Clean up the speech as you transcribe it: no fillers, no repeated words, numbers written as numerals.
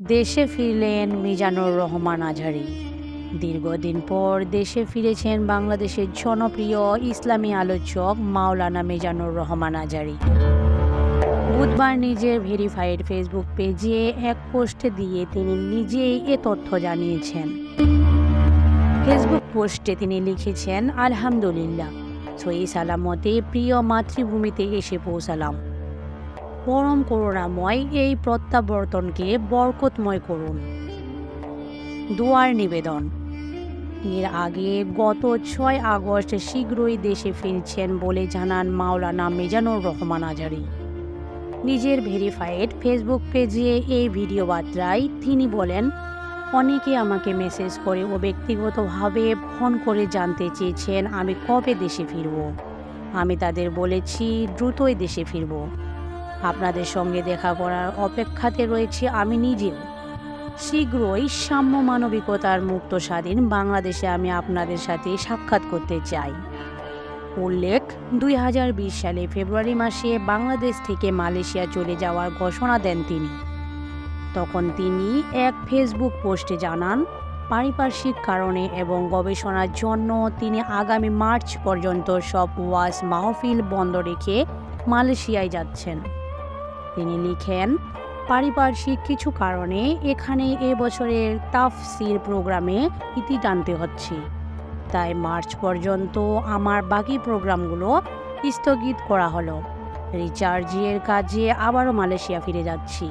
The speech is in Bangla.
দেশে ফিরলেন মিজানুর রহমান আজহারী। দীর্ঘদিন পর দেশে ফিরেছেন বাংলাদেশের জনপ্রিয় ইসলামী আলোচক মাওলানা মিজানুর রহমান আজহারী। বুধবার নিজের ভেরিফাইড ফেসবুক পেজে এক পোস্টে দিয়ে তিনি নিজেই এ তথ্য জানিয়েছেন। ফেসবুক পোস্টে তিনি লিখেছেন, আলহামদুলিল্লাহ, সহি সালামতে প্রিয় মাতৃভূমিতে এসে পৌঁছালাম। পরম করুণাময় এই প্রত্যাবর্তনকে বরকতময় করুন। দোয়ার নিবেদন। এর আগে গত 6 আগস্ট শীঘ্রই দেশে ফিরছেন বলে জানান মাওলানা মিজানুর রহমান আজহারী। নিজের ভেরিফাইড ফেসবুক পেজে এই ভিডিও বার্তায় তিনি বলেন, অনেকে আমাকে মেসেজ করে ও ব্যক্তিগতভাবে ফোন করে জানতে চেয়েছেন আমি কবে দেশে ফিরব। আমি তাদের বলেছি দ্রুতই দেশে ফিরব। আপনাদের সঙ্গে দেখা করার অপেক্ষাতে রয়েছে আমি নিজেও। শীঘ্রই সাম্য মানবিকতার মুক্ত স্বাধীন বাংলাদেশে আমি আপনাদের সাথে সাক্ষাৎ করতে চাই। উল্লেখ, 2020 সালে ফেব্রুয়ারি মাসে বাংলাদেশ থেকে মালয়েশিয়া চলে যাওয়ার ঘোষণা দেন তিনি। তখন তিনি এক ফেসবুক পোস্টে জানান, পারিপার্শ্বিক কারণে এবং গবেষণার জন্য তিনি আগামী মার্চ পর্যন্ত সব ওয়াজ মাহফিল বন্ধ রেখে মালয়েশিয়ায় যাচ্ছেন। তিনি লিখেন, পারিপার্শ্বিক কিছু কারণে এখানে এবছরের তাফসির প্রোগ্রামে ইতি টানতে হচ্ছে, তাই মার্চ পর্যন্ত আমার বাকি প্রোগ্রামগুলো স্থগিত করা হলো। রিচার্জের কাজে আবারও মালয়েশিয়া ফিরে যাচ্ছি।